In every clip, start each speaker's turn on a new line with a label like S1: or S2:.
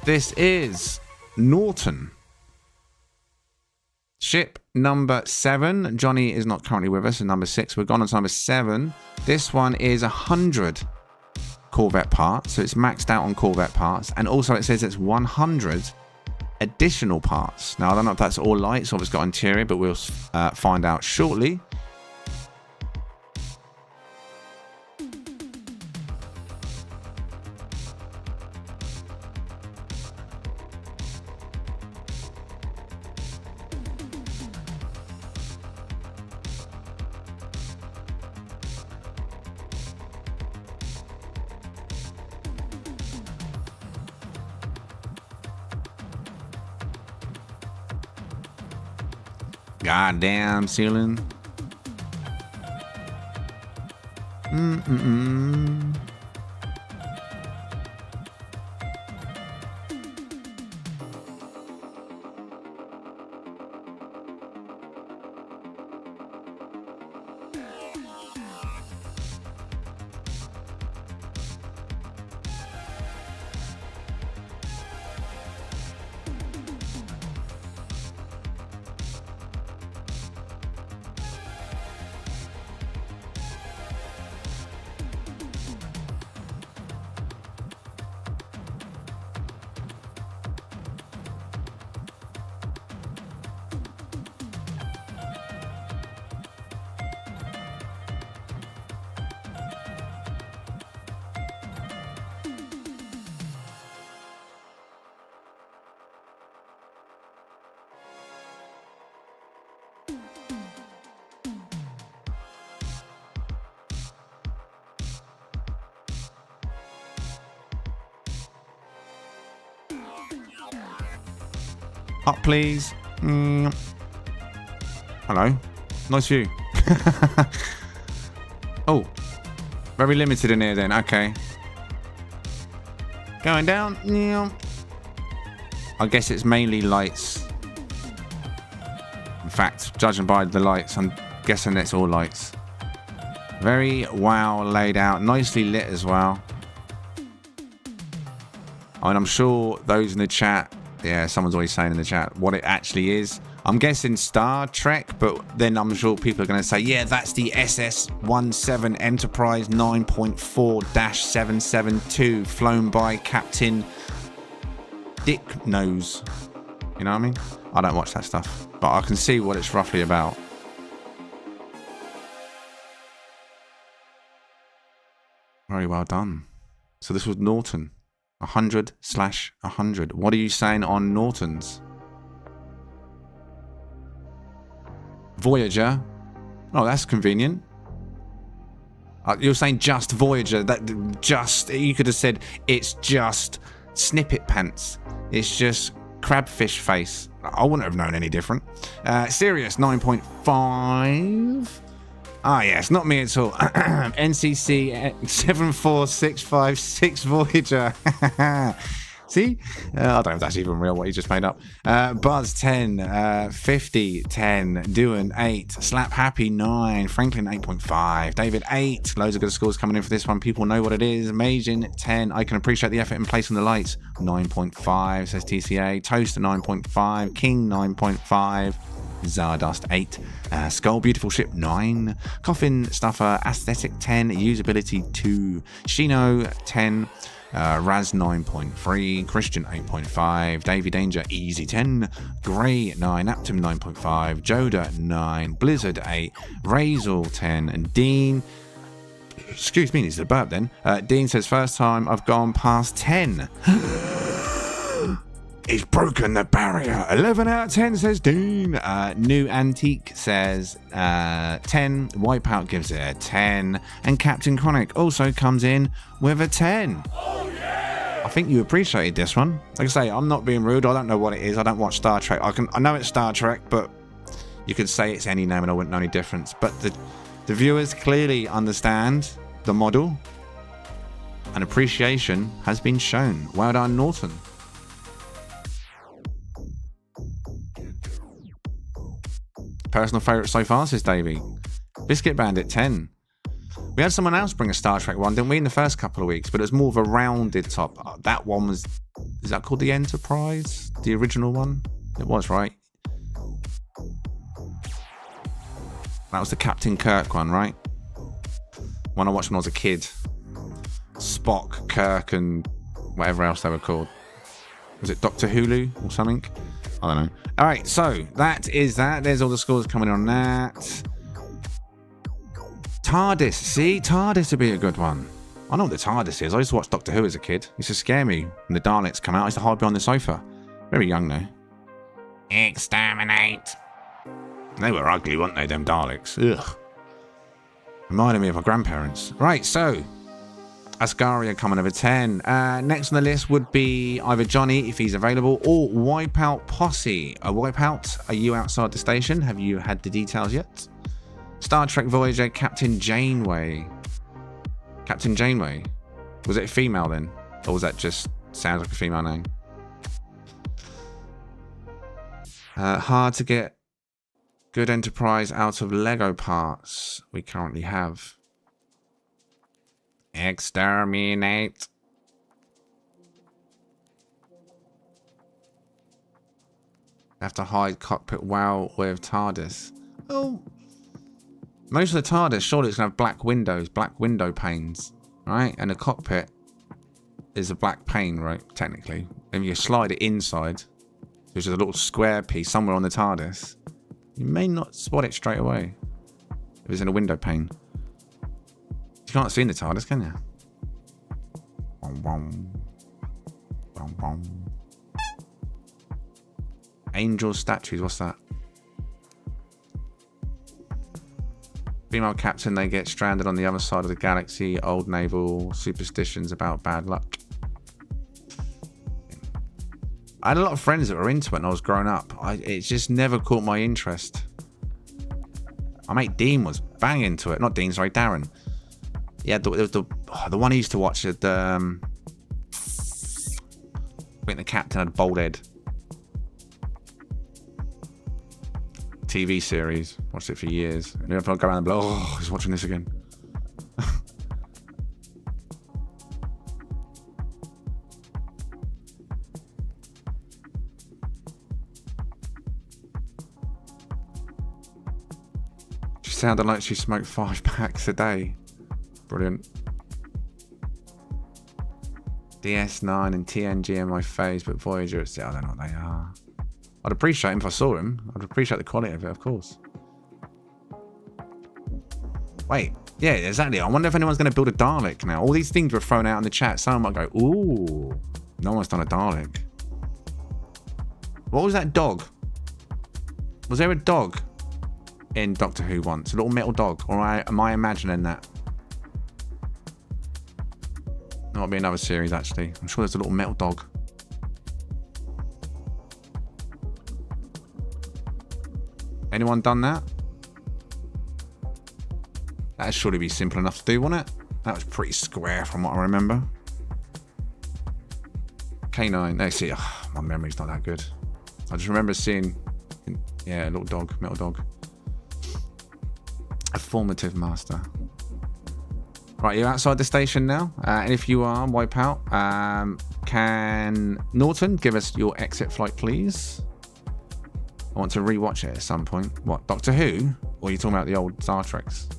S1: This is Norton. Ship number 7. Johnny is not currently with us in number 6. We've gone on to number 7. This one is 100 Corvette parts. So it's maxed out on Corvette parts. And also it says it's 100 additional parts. Now, I don't know if that's all lights or if it's got interior, but we'll find out shortly. Goddamn ceiling. Up, please. Hello. Nice view. Oh, very limited in here then. Okay. Going down. Yeah. I guess it's mainly lights. In fact, judging by the lights, I'm guessing it's all lights. Very well laid out. Nicely lit as well. I mean, I'm sure those in the chat, yeah, someone's always saying in the chat what it actually is. I'm guessing Star Trek, but then I'm sure people are going to say, yeah, that's the SS-17 Enterprise 9.4-772 flown by Captain Dick Nose. You know what I mean? I don't watch that stuff, but I can see what it's roughly about. Very well done. So this was Norton. 100/100. What are you saying on Norton's? Voyager. Oh, that's convenient. You're saying just Voyager. That just, you could have said it's just snippet pants. It's just crabfish face. I wouldn't have known any different. Sirius 9.5. Ah, yes, not me at all. NCC 74656 Voyager. See? I don't know if that's even real, what he just made up. Buzz 10, 50, 10, Duan 8, Slap Happy 9, Franklin 8.5, David 8. Loads of good scores coming in for this one. People know what it is. Majin 10. I can appreciate the effort in placing the lights. 9.5 says TCA. Toaster 9.5. King 9.5. Zardust 8, Skull Beautiful Ship 9, Coffin Stuffer Aesthetic 10, Usability 2, Shino 10, Raz 9.3, Christian 8.5, Davy Danger Easy 10, Grey 9, Aptum 9.5, Joda 9, Blizzard 8, Razel 10, and Dean, excuse me, needs a burp then. Dean says, first time I've gone past 10. He's broken the barrier. 11 out of 10 says Dean. New Antique says 10. Wipeout gives it a 10. And Captain Chronic also comes in with a 10. Oh, yeah! I think you appreciated this one. Like I say, I'm not being rude. I don't know what it is. I don't watch Star Trek. I know it's Star Trek, but you could say it's any name and I wouldn't know any difference. But the viewers clearly understand the model. And appreciation has been shown. Well done, Norton. Personal favourite so far, says Davey. Biscuit Bandit 10. We had someone else bring a Star Trek one, didn't we, in the first couple of weeks, but it was more of a rounded top. That one was Is that called the Enterprise? The original one? It was, right? That was the Captain Kirk one, right? One I watched when I was a kid. Spock, Kirk, and whatever else they were called. Was it Doctor Hulu or something? I don't know. All right, so that is that. There's all the scores coming on that. TARDIS. See, TARDIS would be a good one. I know what the TARDIS is. I used to watch Doctor Who as a kid. It used to scare me when the Daleks come out. I used to hide behind the sofa. Very young though. Exterminate. They were ugly, weren't they, them Daleks? Ugh. Reminded me of my grandparents. Right, so Ascaria coming over 10. Next on the list would be either Johnny, if he's available, or Wipeout Posse. A Wipeout, are you outside the station? Have you had the details yet? Star Trek Voyager, Captain Janeway. Captain Janeway. Was it a female then? Or was that just sounds like a female name? Hard to get good Enterprise out of Lego parts. We currently have. Exterminate. Have to hide cockpit well with TARDIS. Oh. Most of the TARDIS, surely it's going to have black windows, black window panes, right? And the cockpit is a black pane, right? Technically. And you slide it inside, there's a little square piece somewhere on the TARDIS. You may not spot it straight away if it's in a window pane. You can't see in the TARDIS, can you? Angel statues, what's that? Female captain, they get stranded on the other side of the galaxy. Old naval superstitions about bad luck. I had a lot of friends that were into it when I was growing up. It just never caught my interest. My mate Dean was bang into it. Not Dean, sorry, Darren. Yeah, the one he used to watch. I think the captain had a bald head. TV series. Watched it for years. And if I go around and be like, oh, he's watching this again. She sounded like she smoked 5 packs a day. Brilliant. DS9 and TNG in my face, but Voyagers, I don't know what they are. I'd appreciate him if I saw him. I'd appreciate the quality of it, of course. Wait, yeah, exactly. I wonder if anyone's going to build a Dalek now. All these things were thrown out in the chat. Someone might go, ooh, no one's done a Dalek. What was that dog? Was there a dog in Doctor Who once? A little metal dog? Or am I imagining that? That might be another series, actually. I'm sure there's a little metal dog. Anyone done that? That'd surely be simple enough to do, wouldn't it? That was pretty square from what I remember. K9. No, see, my memory's not that good. I just remember seeing, yeah, a little dog, metal dog. A formative master. Right, you're outside the station now. And if you are, Wipeout. Can Norton give us your exit flight, please? I want to rewatch it at some point. What, Doctor Who? Or are you talking about the old Star Treks?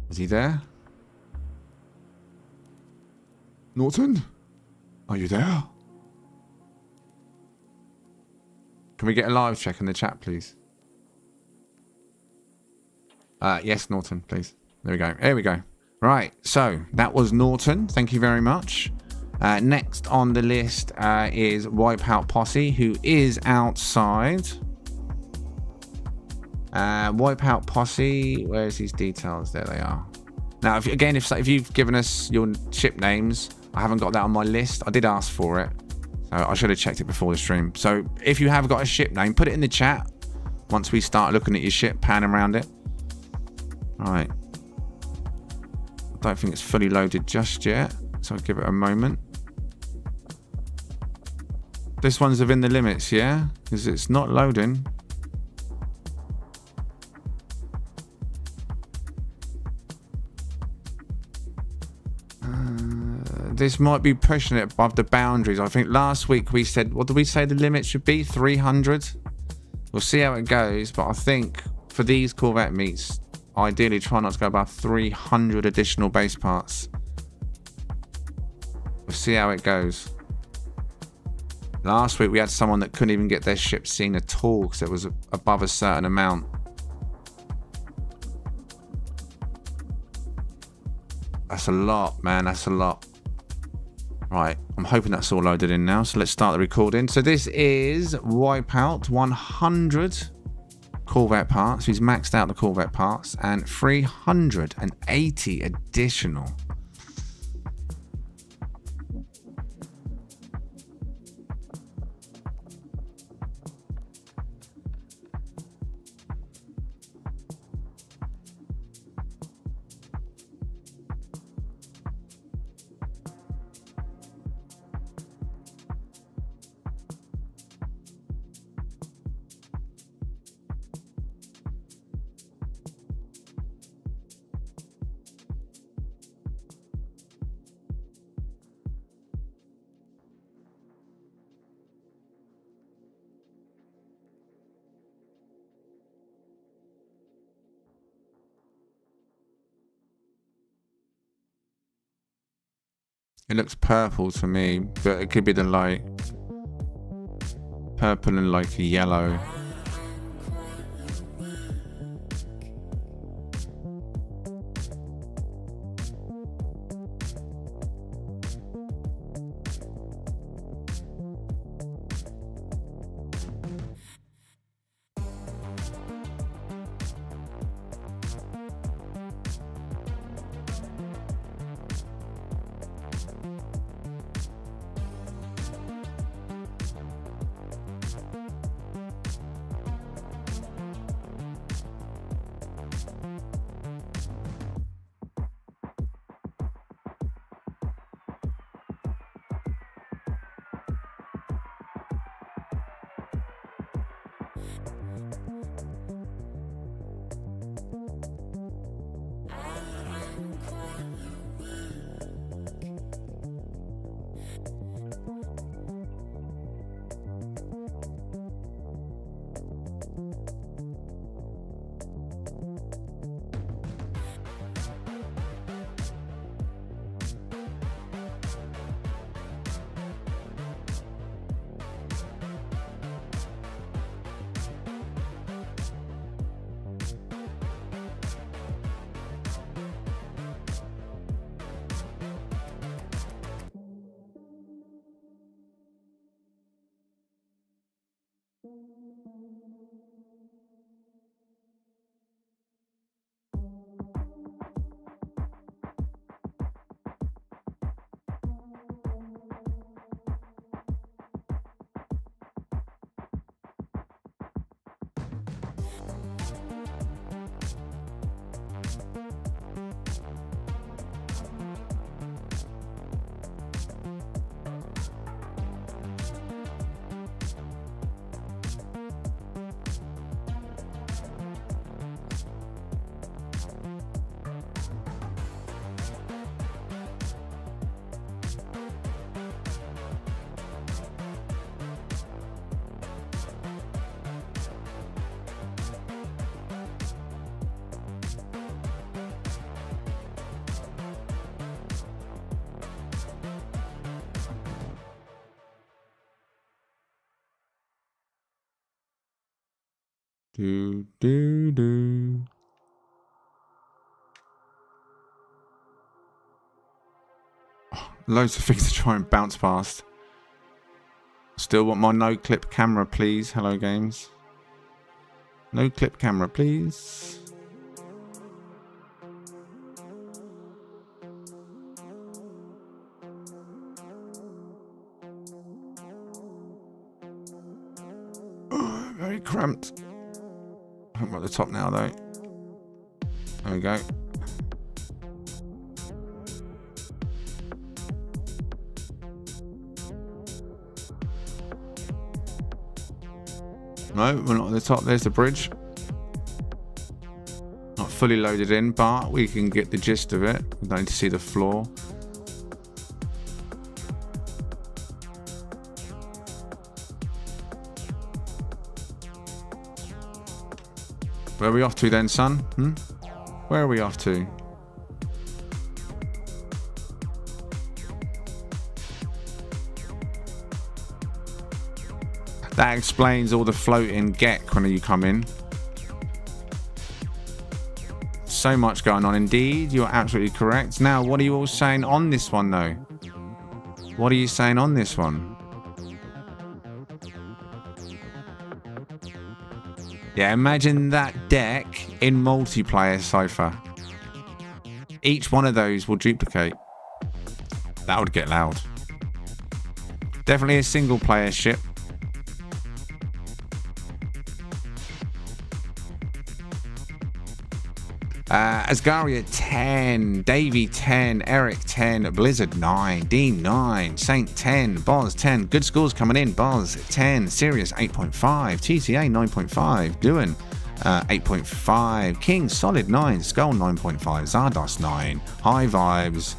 S1: Is he there? Norton? Are you there? Can we get a live check in the chat, please? Yes, Norton, please. There we go. There we go. Right, so that was Norton. Thank you very much. Next on the list is Wipeout Posse, who is outside. Wipeout Posse, where's these details? There they are. Now, if you've given us your ship names, I haven't got that on my list. I did ask for it, so I should have checked it before the stream. So if you have got a ship name, put it in the chat once we start looking at your ship, panning around it. Right. I don't think it's fully loaded just yet, so I'll give it a moment. this one's within the limits, yeah? Because it's not loading. This might be pushing it above the boundaries. I think last week we said, what did we say the limit should be? 300? We'll see how it goes, but I think for these Corvette meets, ideally try not to go above 300 additional base parts. We'll see how it goes. Last week we had someone that couldn't even get their ship seen at all because it was above a certain amount. That's a lot, man. That's a lot. Right, I'm hoping that's all loaded in now, so let's start the recording. So this is Wipeout, 100 Corvette parts. He's maxed out the Corvette parts, and 380 additional. It looks purple to me, but it could be the light. Purple and like a yellow. Do, do, do. Oh, loads of things to try and bounce past. Still want my no-clip camera, please. Hello, games. No-clip camera, please. Oh, very cramped. I'm at the top now, though. There we go. No, we're not at the top. There's the bridge. Not fully loaded in, but we can get the gist of it. We don't need to see the floor. Where are we off to then, son? Where are we off to? That explains all the floating geck when you come in. So much going on indeed. You're absolutely correct. Now, what are you all saying on this one, though? What are you saying on this one? Yeah, imagine that deck in multiplayer, Cypher. Each one of those will duplicate. That would get loud. Definitely a single player ship. Asgaria 10, Davey 10, Eric 10, Blizzard 9, Dean 9, Saint 10, Boz 10. Good scores coming in. Boz 10, Sirius 8.5, TTA 9.5, Duan 8.5, King Solid 9, Skull 9.5, Zardos 9, High Vibes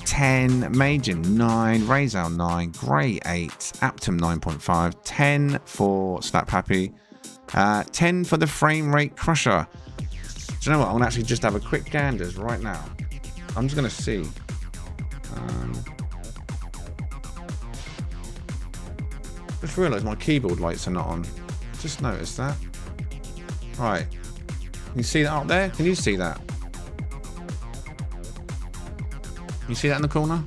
S1: 10, Major 9, Razal 9, Grey 8, Aptum 9.5, 10 for Slap Happy, 10 for the Frame Rate Crusher. Do you know what? I'm going to actually just have a quick ganders right now. I'm just going to see. Just realised my keyboard lights are not on. Just noticed that. Right. Can you see that up there? Can you see that? Can you see that in the corner?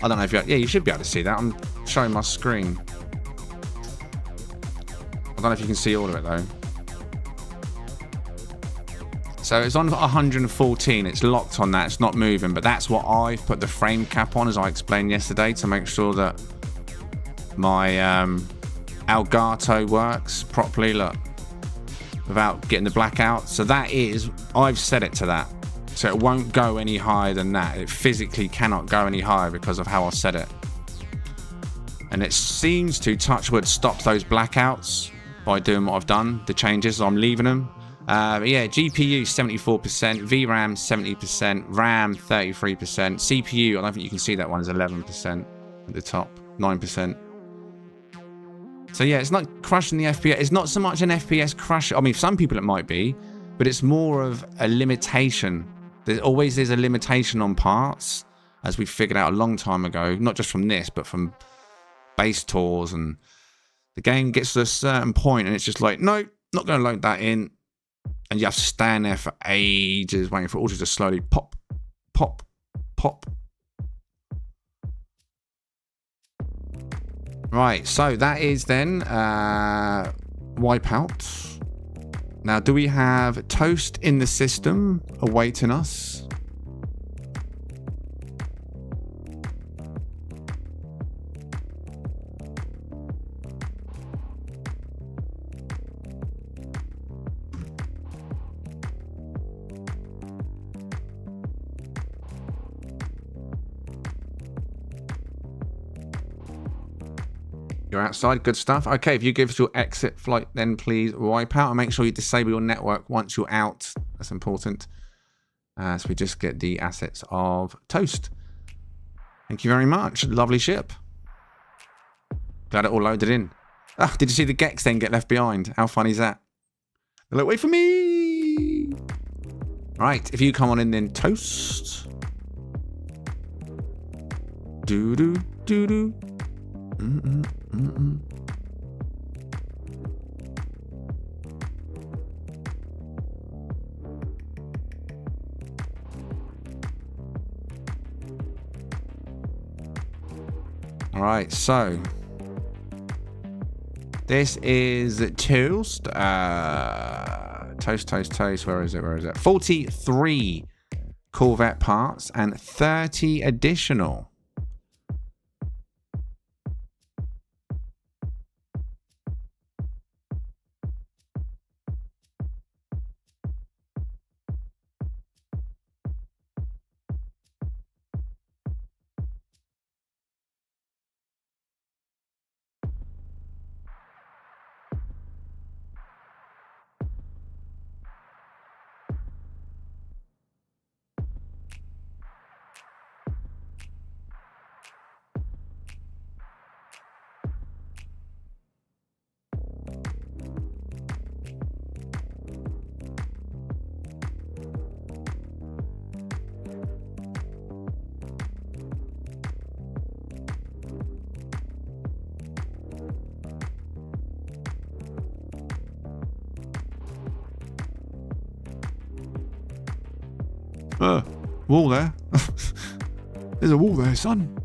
S1: I don't know if you... Yeah, you should be able to see that. I'm showing my screen. I don't know if you can see all of it, though. So it's on 114, it's locked on that, it's not moving, but that's what I've put the frame cap on, as I explained yesterday, to make sure that my Elgato works properly, look, without getting the blackout. So that is, I've set it to that. So it won't go any higher than that. It physically cannot go any higher because of how I set it. And it seems to, touch wood, stop those blackouts by doing what I've done, the changes, so I'm leaving them. Yeah, GPU 74%, VRAM 70%, RAM 33%, CPU, I don't think you can see that one, is 11% at the top, 9%. So yeah, it's not crushing the FPS. It's not so much an FPS crush. I mean, for some people it might be, but it's more of a limitation. There's always a limitation on parts, as we figured out a long time ago, not just from this, but from base tours, and the game gets to a certain point and it's just like, no, not going to load that in. And you have to stand there for ages waiting for it all to just slowly pop, pop, pop. Right, so that is then Wipeout. Now, do we have Toast in the system awaiting us? You're outside, good stuff. Okay, if you give us your exit flight, then please wipe out and make sure you disable your network once you're out. That's important. So we just get the assets of Toast. Thank you very much. Lovely ship. Glad it all loaded in. Ah, did you see the Gex then get left behind? How funny is that? They're like, wait for me. Right, if you come on in then, Toast. Do-do, do-do. All right, so this is Toast. Toast. Where is it? 43 Corvette parts and 30 additional. Wall there. There's a wall there, son.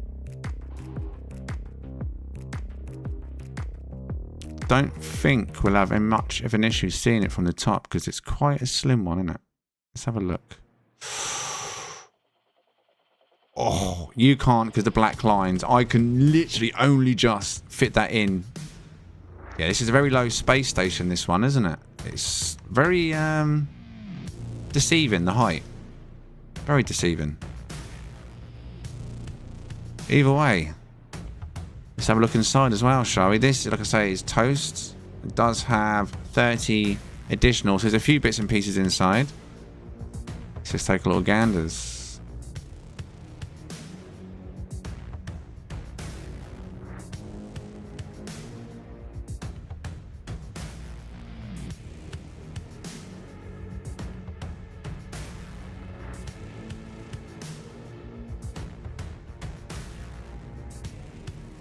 S1: Don't think we'll have much of an issue seeing it from the top because it's quite a slim one, isn't it? Let's have a look. Oh, you can't because the black lines. I can literally only just fit that in. Yeah, this is a very low space station, this one, isn't it? It's very deceiving, the height. Very deceiving. Either way. Let's have a look inside as well, shall we? This, like I say, is toast. It does have 30 additional, so there's a few bits and pieces inside. Let's just take a little ganders.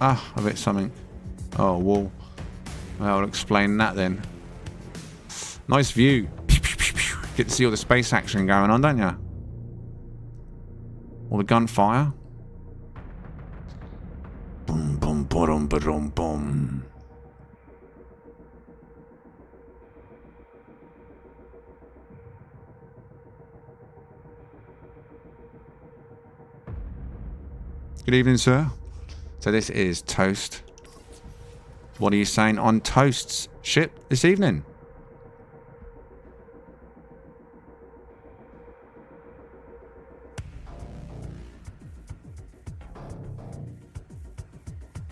S1: Ah, a bit something. Oh, wall. Well, I'll explain that then. Nice view. Get to see all the space action going on, don't you? All the gunfire. Boom, boom, boom, boom, boom. Good evening, sir. So this is Toast. What are you saying on Toast's ship this evening?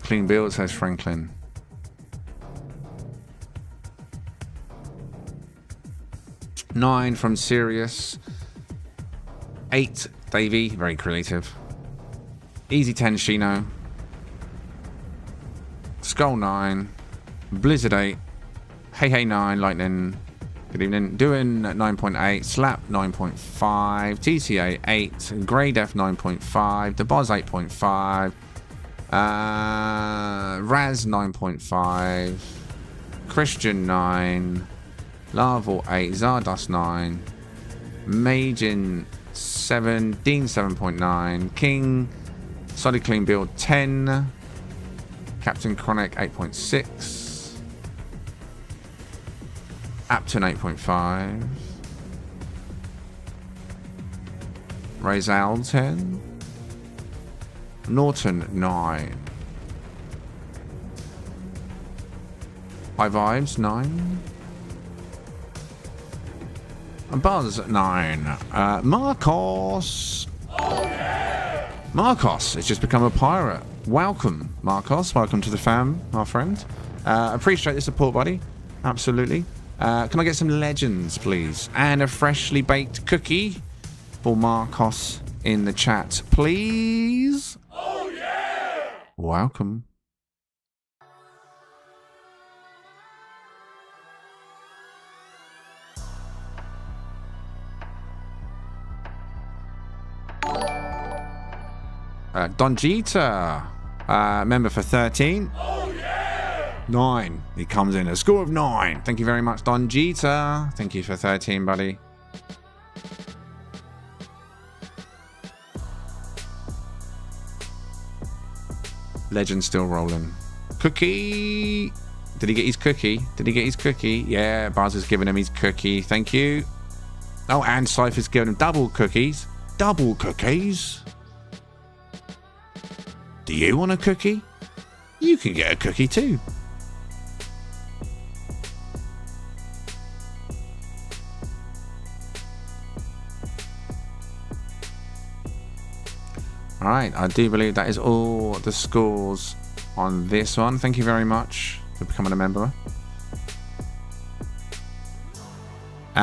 S1: Clean build, says Franklin. Nine from Sirius. 8, Davey, very creative. Easy 10, Shino. Skull 9, Blizzard 8, Hey 9, Lightning, good evening, Doing 9.8, Slap 9.5, TTA 8, Grey Def 9.5, The Boz 8.5, Raz 9.5, Christian 9, Larval 8, Zardos 9, Majin 7, Dean 7.9, King, Solid Clean Build 10, Captain Chronic 8.6, Apton 8.5, Razal 10, Norton 9, High Vibes 9, Buzz 9, Marcos. Oh, yeah. Marcos has just become a pirate. Welcome, Marcos. Welcome to the fam, my friend. Appreciate the support, buddy. Absolutely. Can I get some legends, please? And a freshly baked cookie for Marcos in the chat, please. Oh, yeah! Welcome. Donjita, member for 13. Oh, yeah! 9. He comes in a score of 9. Thank you very much, Donjita. Thank you for 13, buddy. Legend still rolling. Cookie. Did he get his cookie? Did he get his cookie? Yeah, Buzz has given him his cookie. Thank you. Oh, and Cypher's given him double cookies. Double cookies. Do you want a cookie? You can get a cookie too. Alright, I do believe that is all the scores on this one. Thank you very much for becoming a member.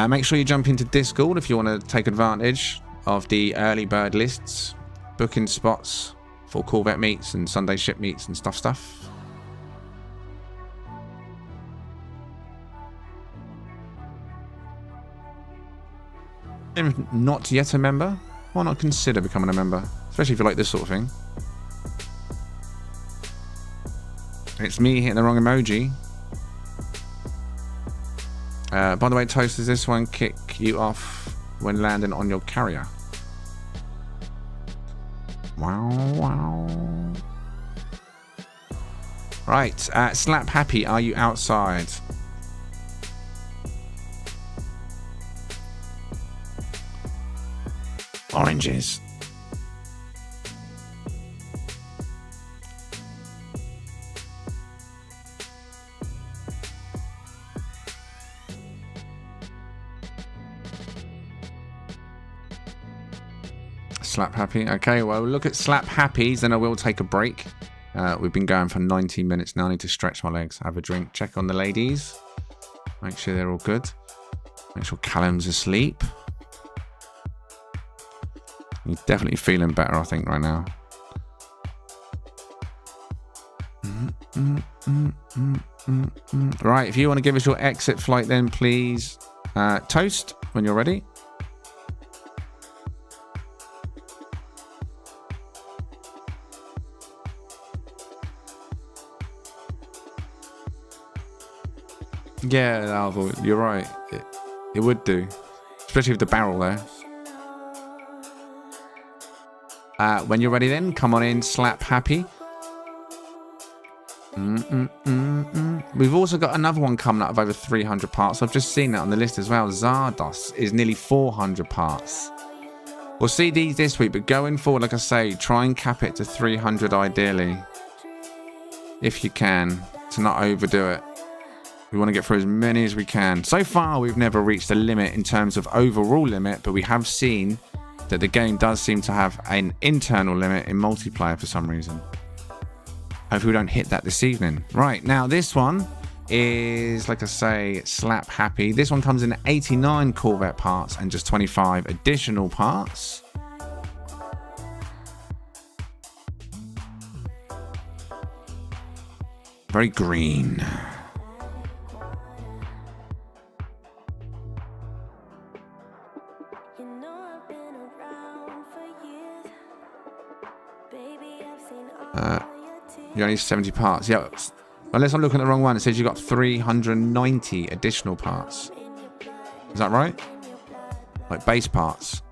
S1: Make sure you jump into Discord if you want to take advantage of the early bird lists, booking spots for Corvette meets and Sunday ship meets and stuff. If not yet a member, why not consider becoming a member? Especially if you like this sort of thing. It's me hitting the wrong emoji. By the way, Toast, does this one kick you off when landing on your carrier? Wow, wow. Right, Slap Happy, are you outside? Oranges. Slap Happy. Okay, well, we'll look at Slap Happies, then I will take a break. We've been going for 90 minutes now. I need to stretch my legs, have a drink, check on the ladies. Make sure they're all good. Make sure Callum's asleep. He's definitely feeling better, I think, right now. Right, if you want to give us your exit flight then, please. Toast, when you're ready. Yeah, Alvo, you're right. It would do. Especially with the barrel there. When you're ready then, come on in, Slap Happy. We've also got another one coming up of over 300 parts. I've just seen that on the list as well. Zardos is nearly 400 parts. We'll see these this week, but going forward, like I say, try and cap it to 300 ideally. If you can, to not overdo it. We want to get through as many as we can. So far, we've never reached a limit in terms of overall limit, but we have seen that the game does seem to have an internal limit in multiplayer for some reason. Hopefully we don't hit that this evening. Right, now this one is, like I say, Slap Happy. This one comes in 89 Corvette parts and just 25 additional parts. Very green. You only 70 parts. Yeah, unless I'm looking at the wrong one. It says you got 390 additional parts. Is that right? Like base parts.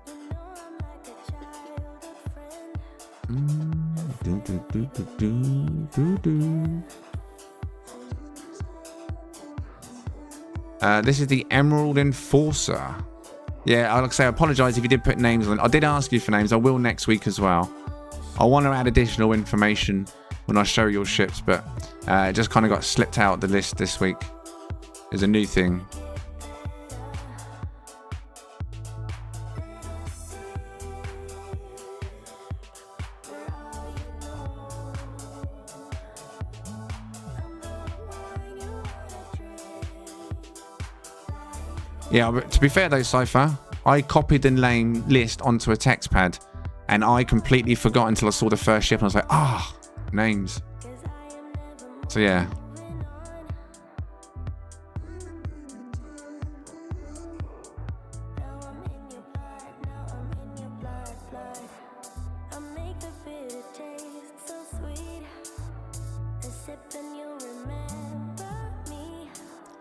S1: This is the Emerald Enforcer. Yeah, like I say, I apologise if you did put names on it. I did ask you for names. I will next week as well. I want to add additional information when I show your ships, but it just kind of got slipped out the list this week. It's a new thing. Yeah, but to be fair though, Cypher, I copied the name list onto a text pad and I completely forgot until I saw the first ship and I was like, names. So yeah.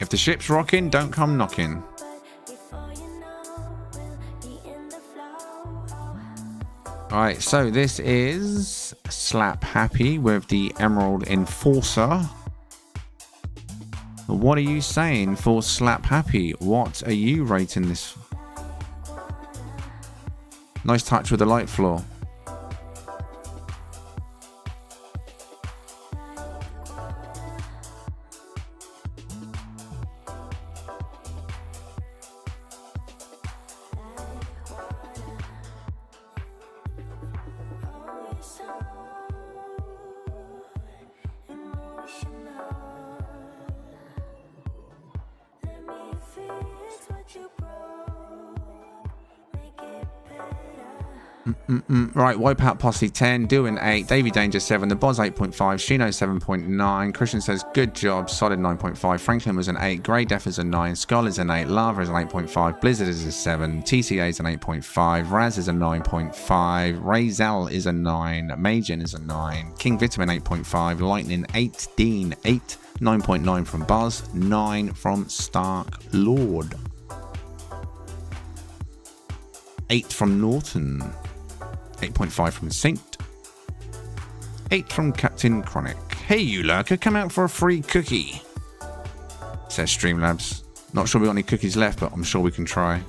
S1: If the ship's rocking, don't come knocking. Alright, so this is Slap Happy with the Emerald Enforcer. What are you saying for Slap Happy? What are you rating this? Nice touch with the light floor. Right, Wipeout Posse 10, doing 8, Davy Danger 7, the Boz 8.5, Shino 7.9, Christian says good job, solid 9.5, Franklin was an 8, Grey Def is a 9, Skull is an 8, Lava is an 8.5, Blizzard is a 7, TCA is an 8.5, Raz is a 9.5, Rayzel is a 9, Majin is a 9, King Vitamin 8.5, Lightning 8, Dean 8, 9.9 from Buzz, 9 from Stark Lord, 8 from Norton, 8.5 from Saint, 8 from Captain Chronic. Hey, you lurker, come out for a free cookie. Says Streamlabs. Not sure we got any cookies left, but I'm sure we can try.